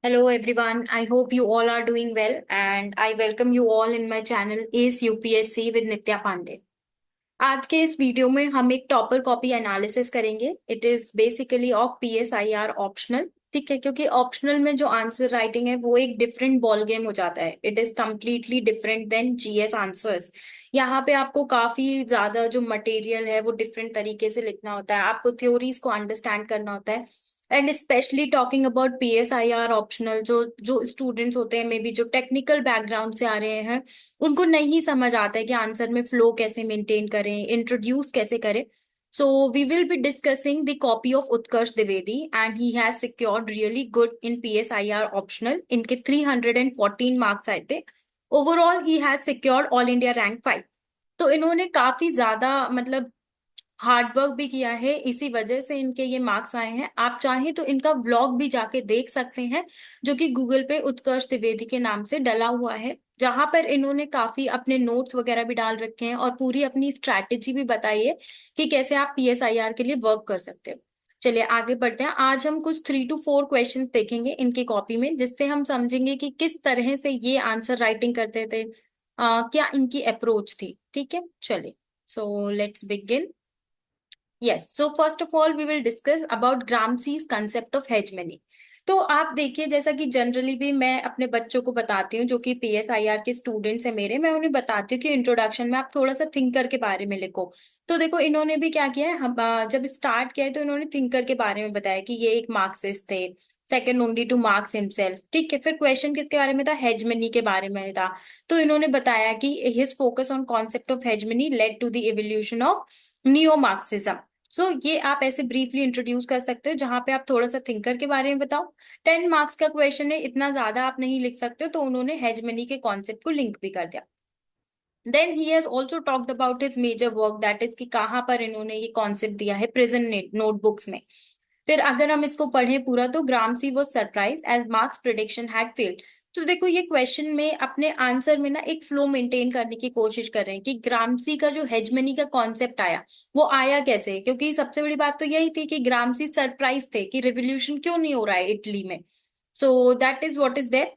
Hello everyone. I hope you all are doing well and I welcome you all in my channel ACE UPSC with नित्या पांडे। आज के इस video में हम एक topper copy analysis करेंगे। It is basically of PSIR optional. ठीक है, क्योंकि ऑप्शनल में जो आंसर राइटिंग है वो एक डिफरेंट बॉल गेम हो जाता है। It is completely different than GS answers. यहाँ पे आपको काफी ज्यादा जो मटेरियल है वो डिफरेंट तरीके से लिखना होता है, आपको थ्योरीज को अंडरस्टैंड करना होता है। And specially talking about PSIR optional, जो जो स्टूडेंट्स होते हैं मे बी जो टेक्निकल बैकग्राउंड से आ रहे हैं, उनको नहीं समझ आता है कि आंसर में फ्लो कैसे मेंटेन करें, इंट्रोड्यूस कैसे करें। So we will be discussing the copy of Utkarsh Dwivedi and he has secured really good in PSIR optional. इनके 314 मार्क्स आए थे। Overall he has secured all India rank 5। तो इन्होंने काफी ज्यादा मतलब हार्ड वर्क भी किया है, इसी वजह से इनके ये मार्क्स आए हैं। आप चाहें तो इनका व्लॉग भी जाके देख सकते हैं, जो कि गूगल पे उत्कर्ष द्विवेदी के नाम से डला हुआ है, जहां पर इन्होंने काफी अपने नोट्स वगैरह भी डाल रखे हैं और पूरी अपनी स्ट्रैटेजी भी बताई है कि कैसे आप PSIR के लिए वर्क कर सकते हो। चलिए आगे बढ़ते हैं। आज हम कुछ 3 to 4 क्वेश्चंस देखेंगे इनकी कॉपी में, जिससे हम समझेंगे कि किस तरह से ये आंसर राइटिंग करते थे, क्या इनकी अप्रोच थी। ठीक है, चलिए। So let's begin. Yes, so first of all we will discuss about Gramsci's concept of hegemony. तो आप देखिए, जैसा कि जनरली भी मैं अपने बच्चों को बताती हूँ जो कि PSIR के स्टूडेंट्स हैं मेरे, मैं उन्हें बताती हूँ कि इंट्रोडक्शन में आप थोड़ा सा थिंकर के बारे में लिखो। तो देखो इन्होंने भी क्या किया है, हम जब स्टार्ट किया है तो इन्होंने थिंकर के बारे में बताया कि ये एक मार्क्सिस्ट थे, second only two marks himself. ठीक है, फिर क्वेश्चन किसके बारे में था, हेजमनी के बारे में था। तो इन्होंने बताया कि his focus on concept of hegemony led to the evolution of neo Marxism. सो ये आप ऐसे ब्रीफली इंट्रोड्यूस कर सकते हो, जहां पे आप थोड़ा सा थिंकर के बारे में बताओ। 10 मार्क्स का क्वेश्चन है, इतना ज्यादा आप नहीं लिख सकते हो, तो उन्होंने हेजमनी के कॉन्सेप्ट को लिंक भी कर दिया। Then he has also talked about his major work, that is कि कहाँ पर इन्होंने ये कॉन्सेप्ट दिया है प्रेजेंट नोटबुक्स में। फिर अगर हम इसको पढ़ें पूरा, तो Gramsci was surprise as Marx prediction had failed. तो देखो ये क्वेश्चन में अपने आंसर में ना एक फ्लो मेंटेन करने की कोशिश कर रहे हैं कि ग्रामसी का जो हेजमनी का कॉन्सेप्ट आया, वो आया कैसे। क्योंकि सबसे बड़ी बात तो यही थी कि ग्रामसी सरप्राइज थे कि रिवोल्यूशन क्यों नहीं हो रहा है इटली में। So that is what is there.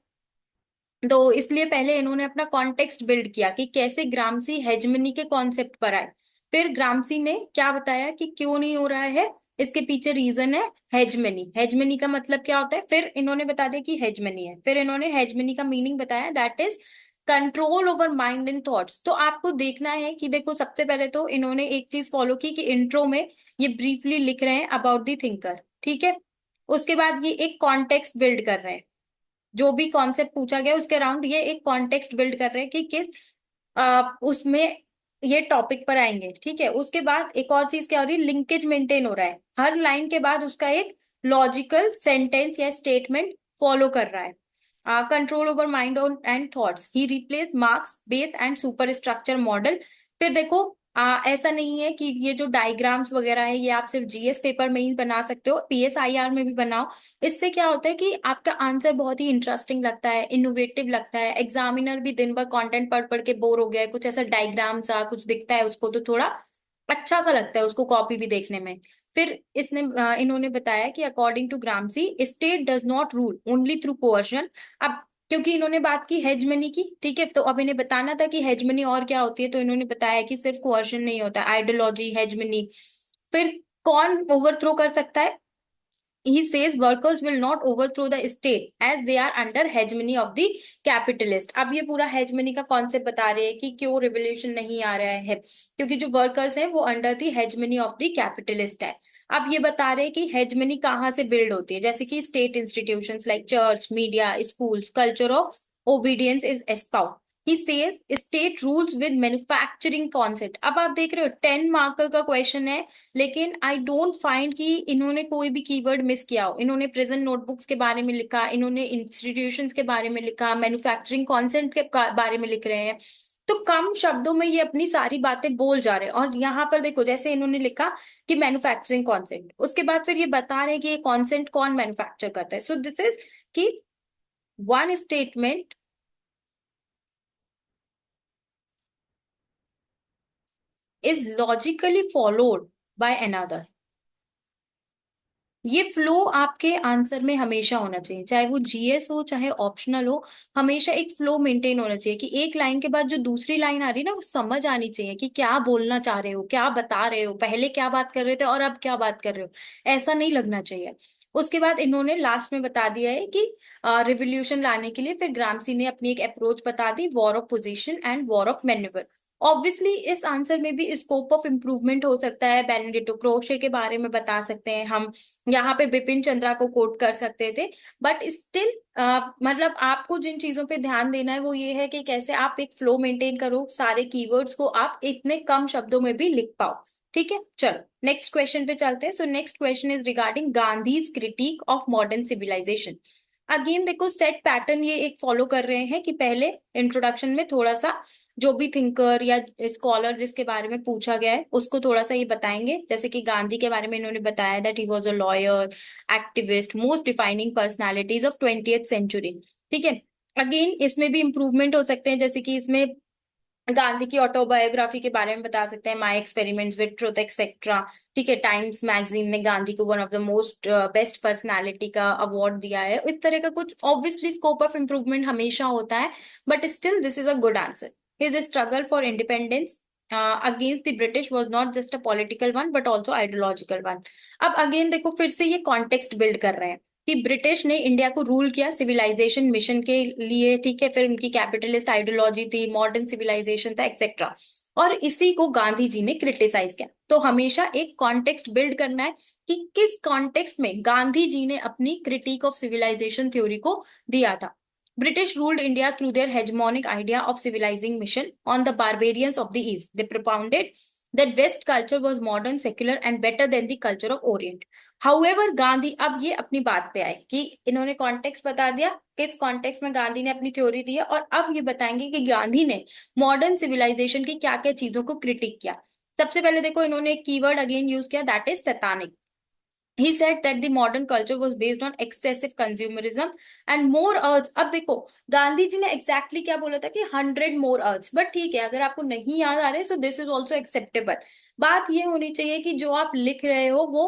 तो इसलिए पहले इन्होंने अपना कॉन्टेक्स्ट बिल्ड किया कि कैसे ग्रामसी हेजमनी के कॉन्सेप्ट पर आए। फिर ग्रामसी ने क्या बताया कि क्यों नहीं हो रहा है, इसके पीछे रीजन है हेजमनी। हेजमनी का मतलब क्या होता है, फिर इन्होंने बता दिया कि हेजमनी है। फिर इन्होंने हेजमनी का मीनिंग बताया, that is control over mind and thoughts. तो आपको देखना है कि देखो सबसे पहले तो इन्होंने एक चीज फॉलो की कि इंट्रो में ये ब्रीफली लिख रहे हैं अबाउट द थिंकर। ठीक है, उसके बाद ये एक कॉन्टेक्स्ट बिल्ड कर रहे हैं, जो भी कॉन्सेप्ट पूछा गया उसके अराउंड ये एक कॉन्टेक्स्ट बिल्ड कर रहे हैं कि किस उसमें ये टॉपिक पर आएंगे। ठीक है, उसके बाद एक और चीज क्या हो रही है, लिंकेज मेंटेन हो रहा है, हर लाइन के बाद उसका एक लॉजिकल सेंटेंस या स्टेटमेंट फॉलो कर रहा है। Control over mind and thoughts, he replace marks base and super structure model. फिर देखो ऐसा नहीं है कि ये जो डायग्राम्स वगैरह है ये आप सिर्फ GS पेपर में ही बना सकते हो, PSIR में भी बनाओ। इससे क्या होता है कि आपका आंसर बहुत ही इंटरेस्टिंग लगता है, इनोवेटिव लगता है। एग्जामिनर भी दिन भर कंटेंट पढ़ पढ़ के बोर हो गया है, कुछ ऐसा डायग्राम सा कुछ दिखता है उसको तो थोड़ा अच्छा सा लगता है उसको कॉपी भी देखने में। फिर इन्होंने बताया कि according to Gramsci, state does not rule only through coercion. अब क्योंकि इन्होंने बात की हेजमनी की, ठीक है, तो अब इन्हें बताना था कि हेजमनी और क्या होती है, तो इन्होंने बताया कि सिर्फ कोअर्शन नहीं होता, आइडियोलॉजी, हेजमनी। फिर कौन ओवरथ्रो कर सकता है, he says workers will not overthrow the state as they are under hegemony of the capitalist। अब ये पूरा hegemony का कॉन्सेप्ट बता रहे हैं कि क्यों रिवोल्यूशन नहीं आ रहा है, क्योंकि जो वर्कर्स हैं वो under the hegemony of the capitalist है। अब ये बता रहे हैं कि hegemony कहाँ से बिल्ड होती है, जैसे कि state institutions like church, media, schools, culture of obedience is espouse. He says state rules with manufacturing concept. अब आप देख रहे हो 10 मार्कर का क्वेश्चन है, लेकिन आई डोंट फाइंड कि इन्होंने कोई भी कीवर्ड मिस किया हो। इन्होंने प्रेजेंट नोटबुक्स के बारे में लिखा, इन्होंने इंस्टीट्यूशंस के बारे में लिखा, मैन्युफैक्चरिंग कॉन्सेप्ट के बारे में लिख रहे हैं। तो कम शब्दों में ये अपनी सारी बातें बोल जा रहे हैं। और यहाँ पर देखो जैसे इन्होंने लिखा कि मैन्युफैक्चरिंग कॉन्सेप्ट, उसके बाद फिर ये बता रहे हैं कि ये कॉन्सेप्ट कौन मैन्युफैक्चर करता है। सो दिस इज कि one statement is logically followed by another। ये फ्लो आपके आंसर में हमेशा होना चाहिए, चाहे वो जीएस हो चाहे ऑप्शनल हो। हमेशा एक फ्लो मेंटेन होना चाहिए कि एक लाइन के बाद जो दूसरी लाइन आ रही है ना, वो समझ आनी चाहिए कि क्या बोलना चाह रहे हो, क्या बता रहे हो, पहले क्या बात कर रहे थे और अब क्या बात कर रहे हो, ऐसा नहीं लगना चाहिए। उसके बाद इन्होंने लास्ट में बता दिया है कि रिवोल्यूशन लाने के लिए फिर ग्रामसी ने अपनी एक अप्रोच बता दी, war of position and war of manoeuvre. Obviously इस आंसर में भी स्कोप ऑफ इम्प्रूवमेंट हो सकता है, बेनेडिक्टो क्रोशे के बारे में बता सकते हैं हम, यहाँ पे बिपिन चंद्रा को कोट कर सकते थे। बट स्टिल मतलब आपको जिन चीजों पे ध्यान देना है वो ये है कि कैसे आप एक फ्लो मेंटेन करो, सारे कीवर्ड्स को आप इतने कम शब्दों में भी लिख पाओ। ठीक है, चलो नेक्स्ट क्वेश्चन पे चलते हैं। So next question is regarding Gandhi's critic of modern civilization. Again देखो सेट पैटर्न ये एक फॉलो कर रहे हैं कि पहले इंट्रोडक्शन में थोड़ा सा जो भी थिंकर या स्कॉलर जिसके बारे में पूछा गया है उसको थोड़ा सा ये बताएंगे। जैसे कि गांधी के बारे में इन्होंने बताया that he was a lawyer, activist, most defining personalities of 20th century. ठीक है, अगेन इसमें भी इम्प्रूवमेंट हो सकते हैं, जैसे कि इसमें गांधी की ऑटोबायोग्राफी के बारे में बता सकते हैं, my experiments with truth etcetera. ठीक है, टाइम्स मैगजीन ने गांधी को one of the most best personality का अवार्ड दिया है। इस तरह का कुछ ऑब्वियसली स्कोप ऑफ इम्प्रूवमेंट हमेशा होता है, but still this is a good answer. His struggle for independence against the British was not just a political one but also ideological one. अब अगेन देखो फिर से ये कॉन्टेक्स्ट बिल्ड कर रहे हैं कि ब्रिटिश ने इंडिया को रूल किया सिविलाइजेशन मिशन के लिए। ठीक है, फिर उनकी कैपिटलिस्ट आइडियोलॉजी थी, मॉडर्न सिविलाइजेशन था, एक्सेट्रा। और इसी को गांधी जी ने क्रिटिसाइज किया। तो हमेशा एक कॉन्टेक्स्ट बिल्ड करना है कि किस कॉन्टेक्स्ट में गांधी जी ने अपनी क्रिटिक ऑफ सिविलाइजेशन थ्योरी को दिया था। British ruled India through their hegemonic idea of civilizing mission on the barbarians of the East. They propounded that West culture was modern, secular, and better than the culture of Orient. However, Gandhi अब ये अपनी बात पे आए कि इन्होंने context बता दिया, किस कॉन्टेक्स्ट में गांधी ने अपनी थ्योरी दी है, और अब ये बताएंगे कि गांधी ने मॉडर्न सिविलाइजेशन की क्या क्या चीजों को क्रिटिक किया। सबसे पहले देखो इन्होंने एक कीवर्ड अगेन यूज किया, that is satanic. He said that the modern culture was based on excessive consumerism and more urge। अब देखो गांधी जी ने एग्जैक्टली exactly क्या बोला था कि 100 more urge, बट ठीक है अगर आपको नहीं याद आ रहे so this is also acceptable. बात ये होनी चाहिए कि जो आप लिख रहे हो वो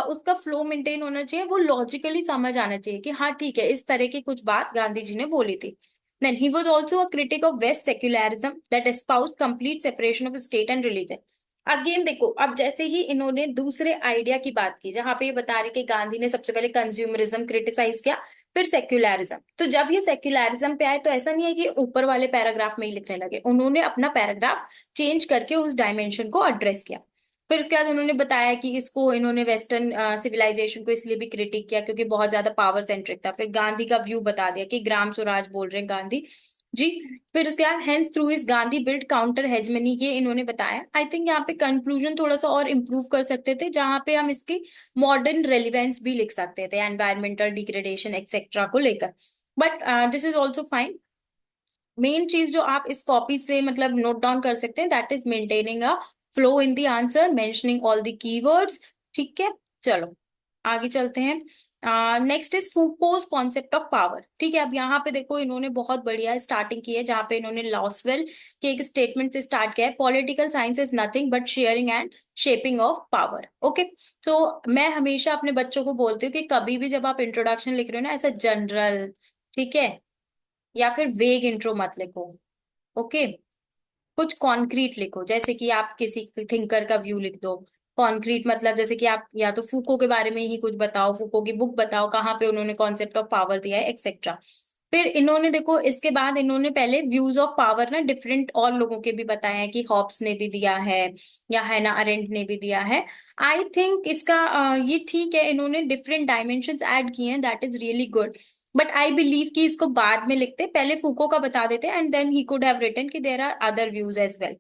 उसका फ्लो मेंटेन होना चाहिए, वो लॉजिकली समझ आना चाहिए कि हाँ ठीक है इस तरह की कुछ बात गांधी जी ने बोली थी। Then he was also a critic of West secularism that espoused complete separation of state and religion। Again देखो अब जैसे ही इन्होंने दूसरे आइडिया की बात की जहां पे ये बता रहे कि गांधी ने सबसे पहले कंज्यूमरिज्म क्रिटिसाइज किया, फिर सेक्युलरिज्म। तो जब ये सेक्युलरिज्म पे आए तो ऐसा नहीं है कि ऊपर वाले पैराग्राफ में ही लिखने लगे, उन्होंने अपना पैराग्राफ चेंज करके उस डायमेंशन को एड्रेस किया। फिर उसके बाद उन्होंने बताया कि इसको इन्होंने वेस्टर्न सिविलाइजेशन को इसलिए भी क्रिटिक किया क्योंकि बहुत ज्यादा पावर सेंट्रिक था। फिर गांधी का व्यू बता दिया कि ग्राम स्वराज बोल रहे हैं गांधी जी। फिर उसके बाद hence through is Gandhi build counter hegemony, ये इन्होंने बताया। आई थिंक यहाँ पे कंक्लूजन थोड़ा सा और इम्प्रूव कर सकते थे, जहां पे हम इसकी मॉडर्न रेलिवेंस भी लिख सकते थे, एनवायरमेंटल डिग्रेडेशन एक्सेट्रा को लेकर। But this is also fine. Main चीज जो आप इस कॉपी से मतलब नोट डाउन कर सकते हैं that is maintaining a flow in the answer, mentioning all the keywords. ठीक है, चलो आगे चलते हैं। Next is Foucault's concept of power. ठीक है, अब यहाँ पे देखो इन्होंने बहुत बढ़िया स्टार्टिंग की है, जहां पे इन्होंने लॉसवेल के एक स्टेटमेंट से स्टार्ट किया है, political science is nothing but sharing and shaping of power. Okay, so मैं हमेशा अपने बच्चों को बोलती हूँ कि कभी भी जब आप इंट्रोडक्शन लिख रहे हो ना ऐसा जनरल, ठीक है, या फिर वेग इंट्रो मत लिखो। ओके, कुछ कॉन्क्रीट लिखो, जैसे कि आप किसी थिंकर का व्यू लिख दो। कॉन्क्रीट मतलब जैसे कि आप या तो फूको के बारे में ही कुछ बताओ, फूको की बुक बताओ कहाँ पे उन्होंने कॉन्सेप्ट ऑफ पावर दिया है, एक्सेट्रा। फिर इन्होंने देखो इसके बाद इन्होंने पहले व्यूज ऑफ पावर ना डिफरेंट और लोगों के भी बताए हैं कि हॉब्स ने भी दिया है या हैना अरेंट ने भी दिया है। आई थिंक इसका ये ठीक है, इन्होंने डिफरेंट डायमेंशंस ऐड किए हैं, that is really good. But I believe कि इसको बाद में लिखते, पहले फूको का बता देते and then he could have written कि there are other views as well.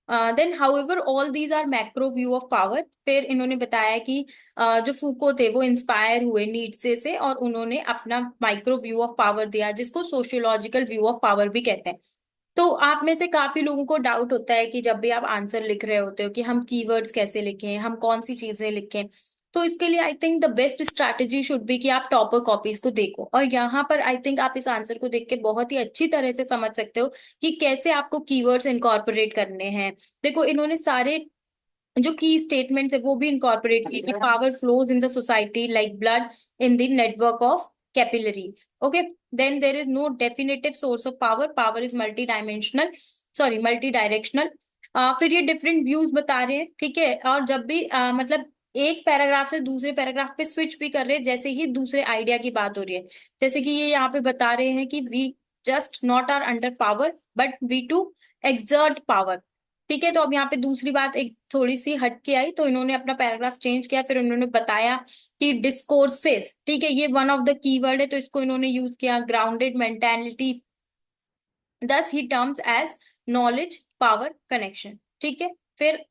Then however all these are macro view of power. फिर इन्होंने बताया कि जो फूको थे वो इंस्पायर हुए नीट्से से और उन्होंने अपना माइक्रो व्यू ऑफ पावर दिया, जिसको सोशियोलॉजिकल व्यू ऑफ पावर भी कहते हैं। तो आप में से काफी लोगों को डाउट होता है कि जब भी आप आंसर लिख रहे होते हो कि हम कीवर्ड्स कैसे लिखें, हम कौन सी चीजें लिखें। तो इसके लिए I think the best strategy should be कि आप टॉपर कॉपीज को देखो, और यहाँ पर आई थिंक आप इस आंसर को देख के बहुत ही अच्छी तरह से समझ सकते हो कि कैसे आपको कीवर्ड्स इनकॉर्पोरेट करने हैं। देखो इन्होंने सारे जो की स्टेटमेंट्स है वो भी इनकॉर्पोरेट की, power flows in the society like blood in the network of capillaries. Okay, then there is no definitive source of power, power is multi dimensional, sorry multi directional. फिर ये डिफरेंट व्यूज बता रहे हैं, ठीक है। और जब भी मतलब एक पैराग्राफ से दूसरे पैराग्राफ पे स्विच भी कर रहे हैं जैसे ही दूसरे आइडिया की बात हो रही है। जैसे कि ये यहाँ पे बता रहे हैं कि we just not are under power but we to exert power, ठीक है। तो अब यहाँ पे दूसरी बात एक थोड़ी सी हट के आई, तो इन्होंने अपना पैराग्राफ चेंज किया, फिर उन्होंने बताया कि डिस्कोर्सेस, ठीक है, ये वन ऑफ द कीवर्ड है, तो इसको इन्होंने यूज किया grounded mentality, thus he terms as knowledge power connection, ठीक है। फिर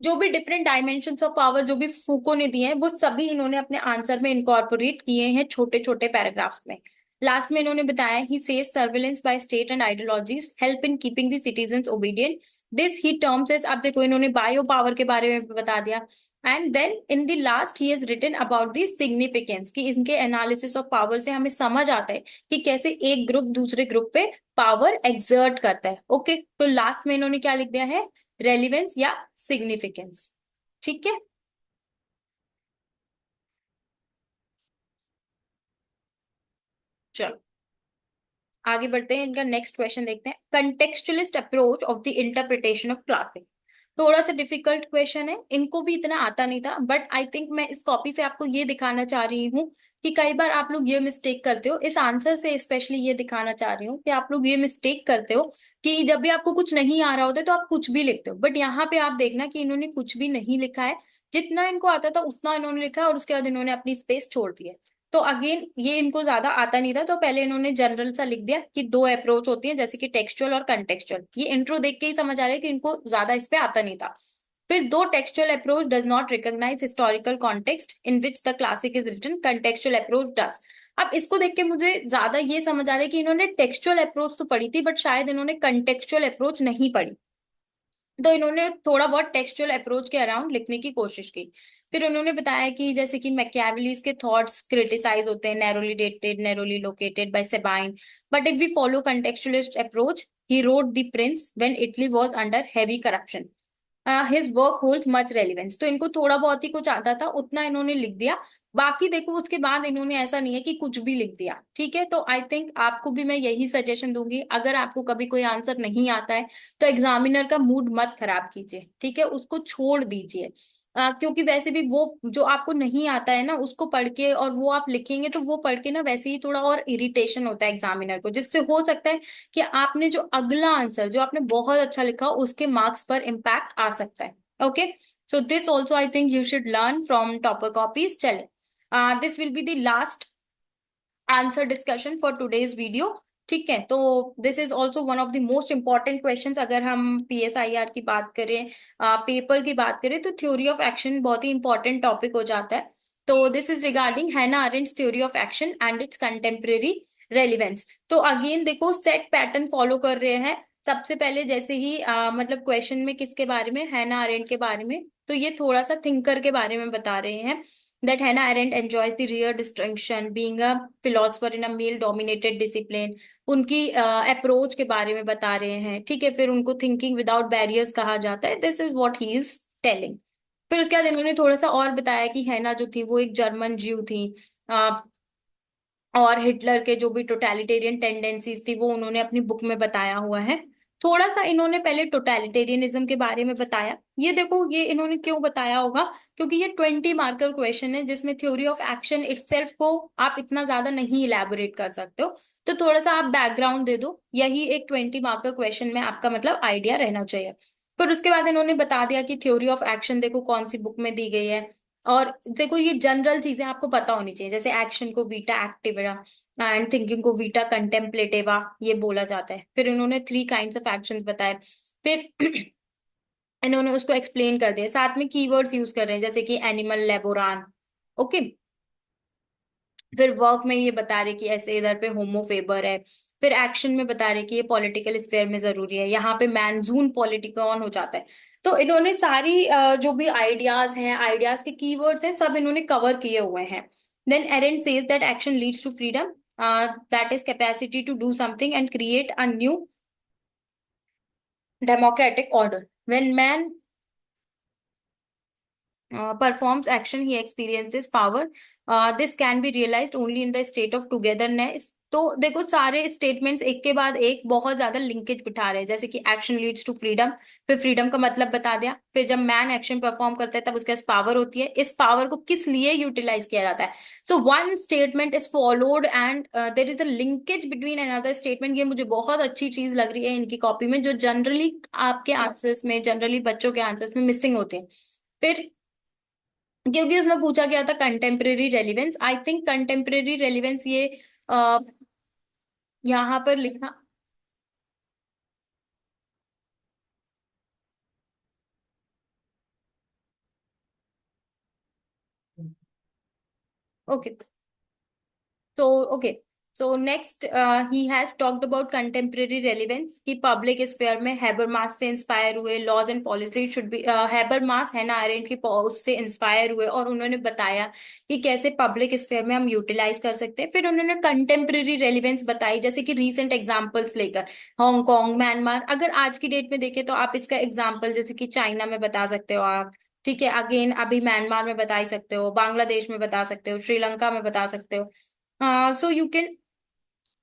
जो भी डिफरेंट डायमेंशंस ऑफ पावर जो भी फूको ने दिए हैं वो सभी इन्होंने अपने आंसर में इनकॉर्पोरेट किए हैं छोटे छोटे पैराग्राफ्स में। लास्ट में इन्होंने बताया he says surveillance by state and ideologies help in keeping the citizens obedient, this he terms as, अब देखो इन्होंने बायो पावर के बारे में भी बता दिया। And then in the last he has written about the significance, कि इनके एनालिसिस ऑफ पावर से हमें समझ आता है कि कैसे एक ग्रुप दूसरे ग्रुप पे पावर एक्सर्ट करता है। ओके, तो लास्ट में इन्होंने क्या लिख दिया है, रेलिवेंस या सिग्निफिकेंस, ठीक है। चलो आगे बढ़ते हैं, इनका नेक्स्ट क्वेश्चन देखते हैं। Contextualist approach of the interpretation of classic, थोड़ा सा डिफिकल्ट क्वेश्चन है, इनको भी इतना आता नहीं था, बट आई थिंक मैं इस कॉपी से आपको ये दिखाना चाह रही हूँ कि कई बार आप लोग ये मिस्टेक करते हो, इस आंसर से स्पेशली ये दिखाना चाह रही हूँ कि आप लोग ये मिस्टेक करते हो कि जब भी आपको कुछ नहीं आ रहा होता है तो आप कुछ भी लिखते हो, बट यहाँ पे आप देखना कि इन्होंने कुछ भी नहीं लिखा है, जितना इनको आता था उतना इन्होंने लिखा है और उसके बाद इन्होंने अपनी स्पेस छोड़ दी है। तो अगेन ये इनको ज्यादा आता नहीं था, तो पहले इन्होंने जनरल सा लिख दिया कि दो अप्रोच होती है जैसे कि टेक्सचुअल और कंटेक्चुअल, ये इंट्रो देख के ही समझ आ रहा है कि इनको ज्यादा इस पे आता नहीं था। फिर दो, textual approach does not recognize historical context in which the classic is written, contextual approach does. अब इसको देख के मुझे ज्यादा ये समझ आ रहा है कि इन्होंने टेक्सचुअल अप्रोच तो पढ़ी थी बट शायद इन्होंने कंटेक्चुअल अप्रोच नहीं पढ़ी, तो इन्होंने थोड़ा बहुत टेक्सचुअल अप्रोच के अराउंड लिखने की कोशिश की। फिर उन्होंने बताया कि जैसे कि मैकियावेलीज के थॉट्स क्रिटिसाइज होते हैं, narrowly dated, narrowly located by Sabine, but if we follow contextualist approach he wrote the Prince when Italy was under heavy corruption, his work holds much relevance. तो इनको थोड़ा बहुत ही कुछ आता था उतना इन्होंने लिख दिया, बाकी देखो उसके बाद इन्होंने ऐसा नहीं है कि कुछ भी लिख दिया, ठीक है। तो आई थिंक आपको भी मैं यही सजेशन दूंगी, अगर आपको कभी कोई आंसर नहीं आता है तो एग्जामिनर का मूड मत खराब कीजिए, ठीक है, उसको छोड़ दीजिए। क्योंकि वैसे भी वो जो आपको नहीं आता है ना उसको पढ़ के और वो आप लिखेंगे तो वो पढ़ के ना वैसे ही थोड़ा और इरिटेशन होता है एग्जामिनर को, जिससे हो सकता है कि आपने जो अगला आंसर जो आपने बहुत अच्छा लिखा उसके मार्क्स पर इम्पैक्ट आ सकता है। Okay, so this also I think you should learn from topper copies. चले, this will be the last answer discussion for today's video, ठीक है। तो this is also one of the most important questions, अगर हम PSIR की बात करें, paper की बात करें, तो थ्योरी ऑफ एक्शन बहुत ही इंपॉर्टेंट टॉपिक हो जाता है। तो this is regarding Hannah Arendt's theory of action and its contemporary relevance. तो अगेन देखो सेट पैटर्न फॉलो कर रहे हैं, सबसे पहले जैसे ही मतलब क्वेश्चन में किसके बारे में, हैना अरेंड के बारे में, तो ये थोड़ा सा थिंकर के बारे में बता रहे हैं that Hannah Arendt enjoys the rare distinction being a philosopher in a male dominated discipline, उनकी अप्रोच के बारे में बता रहे हैं, ठीक है। फिर उनको थिंकिंग विदाउट बैरियर्स कहा जाता है, this is what he is telling. फिर उसके बाद इन्होंने थोड़ा सा और बताया कि हैना जो थी वो एक जर्मन जीव थी, और हिटलर के जो भी टोटलिटेरियन टेंडेंसीज थी वो उन्होंने अपनी बुक में बताया हुआ है। थोड़ा सा इन्होंने पहले टोटलिटेरियनिज्म के बारे में बताया, ये देखो ये इन्होंने क्यों बताया होगा, क्योंकि ये 20 मार्कर क्वेश्चन है जिसमें थ्योरी ऑफ एक्शन इटसेल्फ को आप इतना ज्यादा नहीं इलेबोरेट कर सकते हो, तो थोड़ा सा आप बैकग्राउंड दे दो, यही एक 20 मार्कर क्वेश्चन में आपका मतलब आइडिया रहना चाहिए। फिर उसके बाद इन्होंने बता दिया कि थ्योरी ऑफ एक्शन देखो कौन सी बुक में दी गई है, और देखो ये जनरल चीजें आपको पता होनी चाहिए, जैसे एक्शन को वीटा एक्टिवा एंड थिंकिंग को वीटा कंटेम्पलेटिवा ये बोला जाता है। फिर इन्होंने 3 काइंड्स ऑफ एक्शंस बताए, फिर इन्होंने उसको एक्सप्लेन कर दिया, साथ में कीवर्ड्स यूज कर रहे हैं जैसे कि एनिमल लेबोरान। ओके, फिर वर्क में ये बता रहे कि ऐसे इधर पे होमोफेबर है, फिर एक्शन में बता रहे कि ये पॉलिटिकल स्फेयर में जरूरी है, यहाँ पे मैनजून पॉलिटिकॉन हो जाता है। तो इन्होंने सारी जो भी आइडियाज हैं, आइडियाज के कीवर्ड्स हैं, सब इन्होंने कवर किए हुए हैं। Then Arendt says that action leads to freedom, that is capacity to do something and create a new democratic order, when man performs action, he experiences power. This can be realized only in the state of togetherness. तो देखो सारे statements एक के बाद एक बहुत ज्यादा linkage बिठा रहे हैं, जैसे कि एक्शन लीड्स टू फ्रीडम, फिर फ्रीडम का मतलब बता दिया, फिर जब मैन एक्शन परफॉर्म करता है तब उसके पास पावर होती है, इस पावर को किस लिए यूटिलाइज किया जाता है. So one statement is followed and there is a linkage between another statement. ये मुझे बहुत अच्छी चीज लग रही है इनकी कॉपी में, जो जनरली आपके आंसर्स में, जनरली बच्चों के आंसर्स में मिसिंग होते हैं. फिर क्योंकि उसमें पूछा गया था contemporary relevance, I think contemporary relevance ये आ, यहाँ पर लिखना. Okay. So, okay. So next, he has talked about contemporary relevance कि पब्लिक स्फेयर में हैबरमास से इंस्पायर हुए, laws and policy should be, Habermas Hannah Arendt की पोस्ट से इंस्पायर हुए, और उन्होंने बताया कि कैसे पब्लिक स्फेयर में हम यूटिलाइज कर सकते हैं. फिर उन्होंने कंटेम्प्रेरी रेलिवेंस बताई, जैसे कि रीसेंट एग्जांपल्स लेकर हांगकांग, म्यांमार. अगर आज की डेट में देखें तो आप इसका एग्जांपल जैसे कि चाइना में बता सकते हो आप. ठीक है, अगेन अभी म्यांमार में बता ही सकते हो, बांग्लादेश में बता सकते हो, श्रीलंका में बता सकते हो. So you can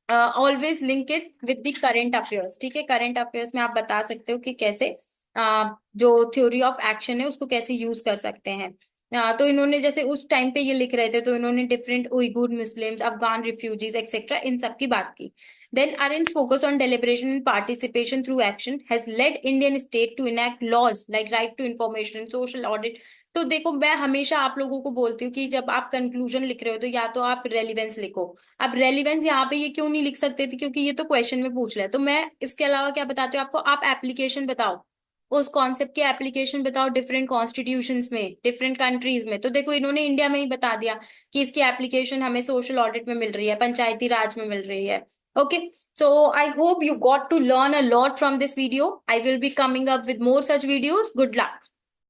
always link it with the current affairs. ठीक है, करंट अफेयर्स में आप बता सकते हो कि कैसे जो थ्योरी ऑफ एक्शन है उसको कैसे यूज कर सकते हैं. तो इन्होंने जैसे उस टाइम पे ये लिख रहे थे, तो इन्होंने different Uyghur Muslims, Afghan refugees etcetera, इन सब की बात की. Then Arendt's focus on deliberation and participation through action has led Indian state to enact laws like right to information, social audit. तो देखो, मैं हमेशा आप लोगों को बोलती हूँ कि जब आप कंक्लूजन लिख रहे हो तो या तो आप रेलिवेंस लिखो. अब रेलिवेंस यहाँ पे ये क्यों नहीं लिख सकते थे, क्योंकि ये तो क्वेश्चन में पूछ रहा है. तो मैं इसके अलावा क्या बताती हूँ आपको, आप एप्लीकेशन बताओ, उस कॉन्सेप्ट की एप्लीकेशन बताओ डिफरेंट कॉन्स्टिट्यूशंस में, डिफरेंट कंट्रीज में. तो देखो इन्होंने इंडिया में ही बता दिया कि इसकी एप्लीकेशन हमें सोशल ऑडिट में मिल रही है, पंचायती राज में मिल रही है. Okay. So I hope you got to learn a lot from this video. I will be coming up with more such videos. Good luck.